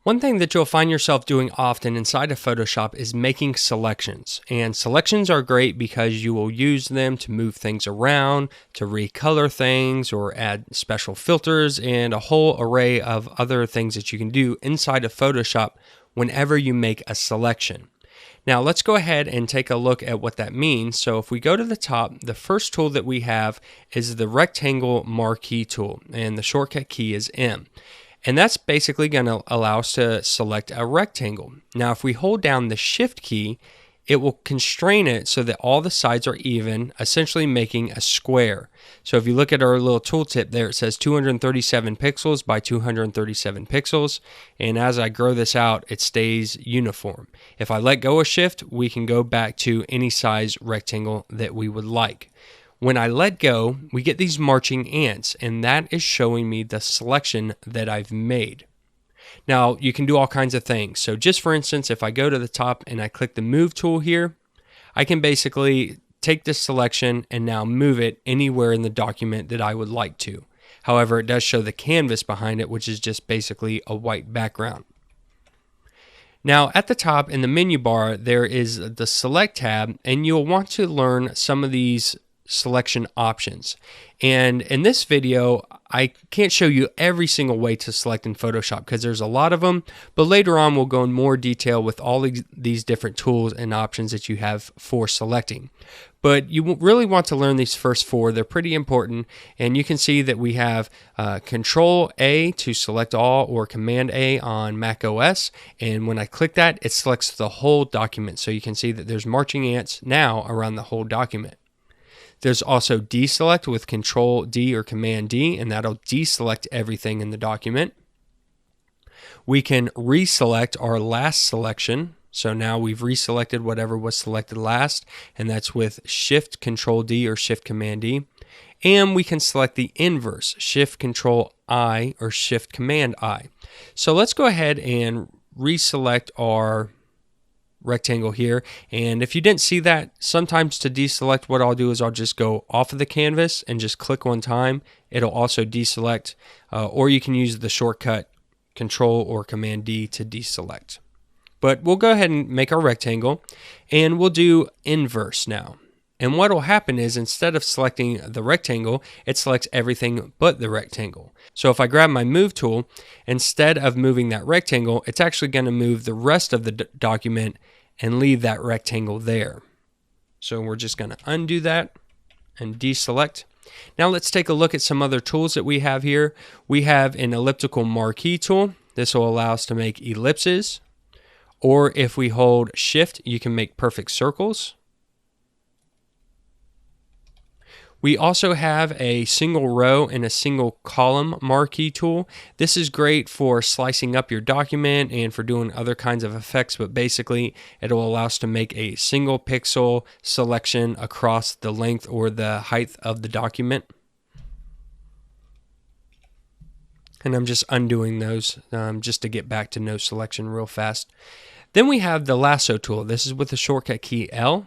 One thing that you'll find yourself doing often inside of Photoshop is making selections. And selections are great because you will use them to move things around, to recolor things, or add special filters, and a whole array of other things that you can do inside of Photoshop whenever you make a selection. Now let's go ahead and take a look at what that means. So if we go to the top, the first tool that we have is the rectangle marquee tool, and the shortcut key is M. And that's basically going to allow us to select a rectangle. Now, if we hold down the Shift key, it will constrain it so that all the sides are even, essentially making a square. So if you look at our little tooltip there, it says 237 pixels by 237 pixels. And as I grow this out, it stays uniform. If I let go of Shift, we can go back to any size rectangle that we would like. When I let go, we get these marching ants, and that is showing me the selection that I've made. Now, you can do all kinds of things. So just for instance, if I go to the top and I click the Move tool here, I can basically take this selection and now move it anywhere in the document that I would like to. However, it does show the canvas behind it, which is just basically a white background. Now, at the top in the menu bar, there is the Select tab, and you'll want to learn some of these selection options. And in this video, I can't show you every single way to select in Photoshop because there's a lot of them, but later on we'll go in more detail with all these different tools and options that you have for selecting. But you really want to learn these first four. They're pretty important, and you can see that we have Control A to select all, or Command A on Mac OS, and when I click that, it selects the whole document. So you can see that there's marching ants now around the whole document. There's also deselect with Control D or Command D, and that'll deselect everything in the document. We can reselect our last selection. So now we've reselected whatever was selected last, and that's with Shift Control D or Shift Command D. And we can select the inverse, Shift Control I or Shift Command I. So let's go ahead and reselect our rectangle here, and if you didn't see that, sometimes to deselect, what I'll do is I'll just go off of the canvas and just click one time. It'll also deselect, or you can use the shortcut Control or Command D to deselect. But we'll go ahead and make our rectangle, and we'll do inverse now. And what will happen is, instead of selecting the rectangle, it selects everything but the rectangle. So if I grab my Move tool, instead of moving that rectangle, it's actually going to move the rest of the document and leave that rectangle there. So we're just going to undo that and deselect. Now let's take a look at some other tools that we have here. We have an elliptical marquee tool. This will allow us to make ellipses. Or if we hold Shift, you can make perfect circles. We also have a single row and a single column marquee tool. This is great for slicing up your document and for doing other kinds of effects, but basically it will allow us to make a single pixel selection across the length or the height of the document. And I'm just undoing those just to get back to no selection real fast. Then we have the lasso tool. This is with the shortcut key L.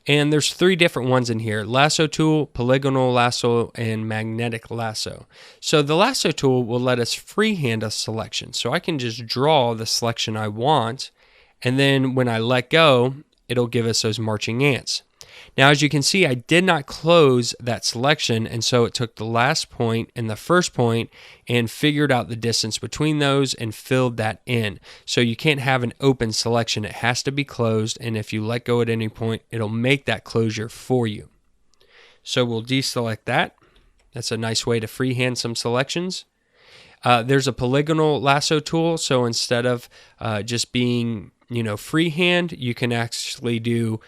And there's three different ones in here: lasso tool, polygonal lasso, and magnetic lasso. So the lasso tool will let us freehand a selection. So I can just draw the selection I want, and then when I let go, it'll give us those marching ants. Now, as you can see, I did not close that selection, and so it took the last point and the first point and figured out the distance between those and filled that in. So you can't have an open selection. It has to be closed, and if you let go at any point, it'll make that closure for you. So we'll deselect that. That's a nice way to freehand some selections. There's a polygonal lasso tool, so instead of just being, freehand, you can actually do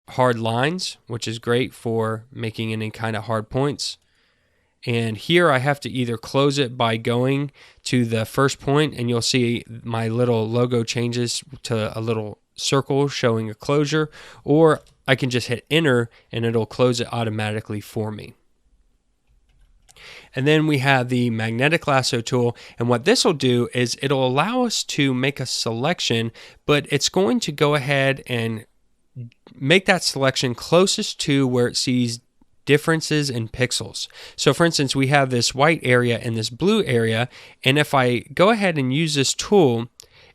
hard lines, which is great for making any kind of hard points. And here I have to either close it by going to the first point, and you'll see my little logo changes to a little circle showing a closure, or I can just hit enter and it'll close it automatically for me. And then we have the magnetic lasso tool, and what this will do is it'll allow us to make a selection, but it's going to go ahead and make that selection closest to where it sees differences in pixels. So for instance, we have this white area and this blue area, and if I go ahead and use this tool,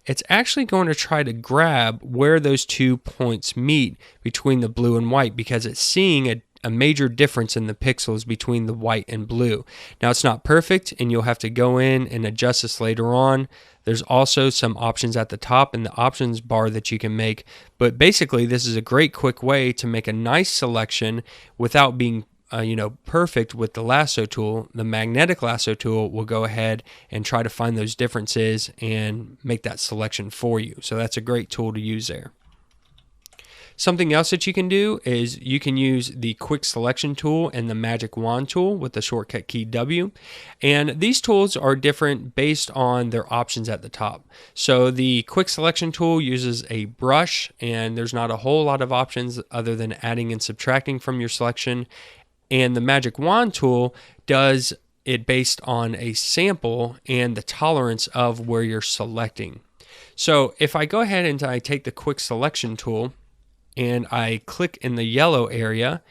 it's actually going to try to grab where those 2 points meet between the blue and white, because it's seeing a major difference in the pixels between the white and blue. Now, it's not perfect, and you'll have to go in and adjust this later on. There's also some options at the top in the options bar that you can make, but basically this is a great quick way to make a nice selection without being perfect with the lasso tool. The magnetic lasso tool will go ahead and try to find those differences and make that selection for you. So that's a great tool to use there. Something else that you can do is you can use the quick selection tool and the magic wand tool with the shortcut key W. And these tools are different based on their options at the top. So the quick selection tool uses a brush, and there's not a whole lot of options other than adding and subtracting from your selection. And the magic wand tool does it based on a sample and the tolerance of where you're selecting. So if I go ahead and I take the quick selection tool and I click in the yellow area,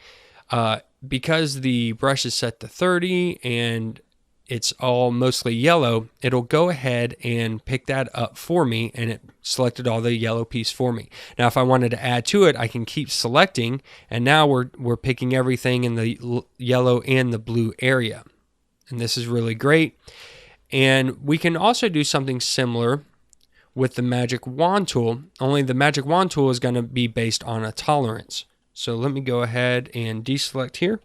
because the brush is set to 30 and it's all mostly yellow, it'll go ahead and pick that up for me, and it selected all the yellow piece for me. Now, if I wanted to add to it, I can keep selecting, and now we're picking everything in the yellow and the blue area. And this is really great. And we can also do something similar with the magic wand tool, only the magic wand tool is going to be based on a tolerance. So let me go ahead and deselect here.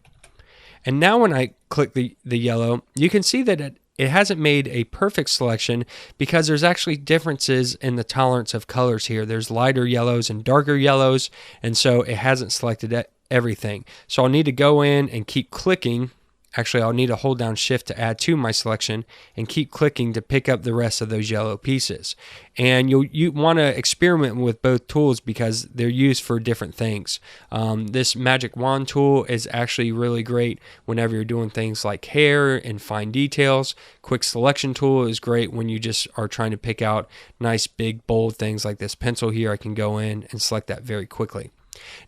And now when I click the yellow, you can see that it hasn't made a perfect selection because there's actually differences in the tolerance of colors here. There's lighter yellows and darker yellows, and so it hasn't selected everything. So I'll need to go in and keep clicking. Actually, I'll need to hold down Shift to add to my selection and keep clicking to pick up the rest of those yellow pieces. And you want to experiment with both tools because they're used for different things. This magic wand tool is actually really great whenever you're doing things like hair and fine details. Quick selection tool is great when you just are trying to pick out nice, big, bold things like this pencil here. I can go in and select that very quickly.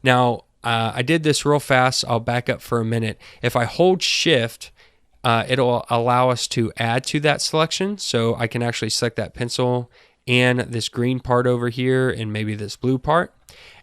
Now, I did this real fast. I'll back up for a minute. If I hold Shift, it'll allow us to add to that selection. So I can actually select that pencil and this green part over here and maybe this blue part.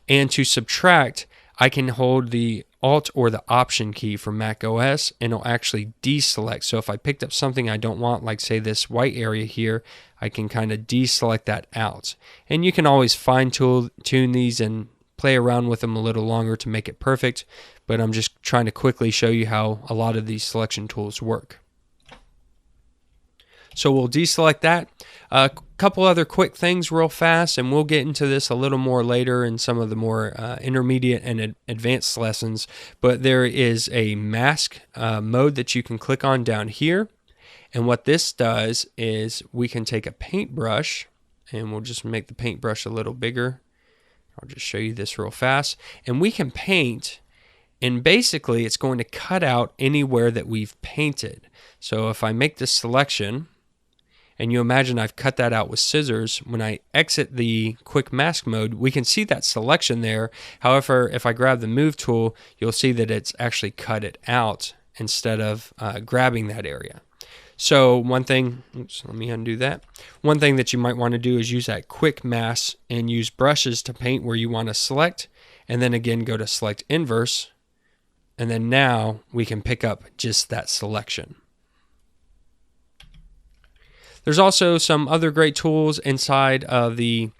And to subtract, I can hold the Alt or the Option key for Mac OS, and it'll actually deselect. So if I picked up something I don't want, like say this white area here, I can kind of deselect that out. And you can always fine tune these and play around with them a little longer to make it perfect, but I'm just trying to quickly show you how a lot of these selection tools work. So we'll deselect that. A couple other quick things real fast, and we'll get into this a little more later in some of the more intermediate and advanced lessons, but there is a mask mode that you can click on down here. And what this does is we can take a paintbrush, and we'll just make the paintbrush a little bigger. I'll just show you this real fast. And we can paint, and basically it's going to cut out anywhere that we've painted. So if I make this selection, and you imagine I've cut that out with scissors, when I exit the quick mask mode, we can see that selection there. However, if I grab the move tool, you'll see that it's actually cut it out instead of grabbing that area. So one thing, let me undo that. One thing that you might want to do is use that quick mask and use brushes to paint where you want to select, and then again go to select inverse, and then now we can pick up just that selection. There's also some other great tools inside of the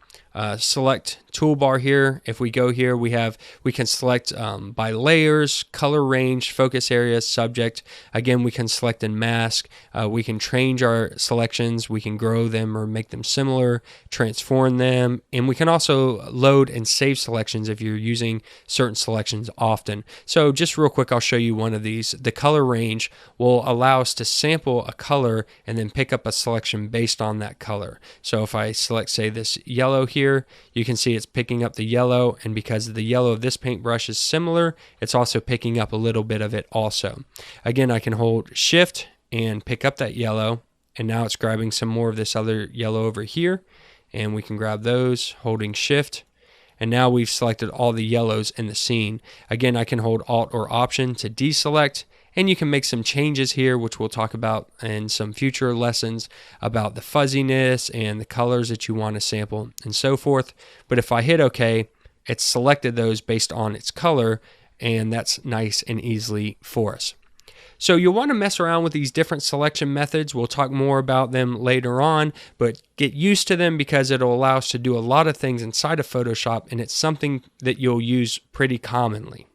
select toolbar here. If we go here, we can select by layers, color range, focus area, subject. Again, we can select and mask. We can change our selections. We can grow them or make them similar, transform them, and we can also load and save selections if you're using certain selections often. So just real quick, I'll show you one of these. The color range will allow us to sample a color and then pick up a selection based on that color. So if I select, say, this yellow here, you can see it's picking up the yellow, and because the yellow of this paintbrush is similar, it's also picking up a little bit of it also. Again, I can hold Shift and pick up that yellow, and now it's grabbing some more of this other yellow over here, and we can grab those holding Shift, And now we've selected all the yellows in the scene. Again, I can hold Alt or Option to deselect, and you can make some changes here, which we'll talk about in some future lessons about the fuzziness and the colors that you want to sample and so forth. But if I hit OK, it's selected those based on its color, and that's nice and easily for us. So you'll want to mess around with these different selection methods. We'll talk more about them later on, but get used to them because it'll allow us to do a lot of things inside of Photoshop, and it's something that you'll use pretty commonly.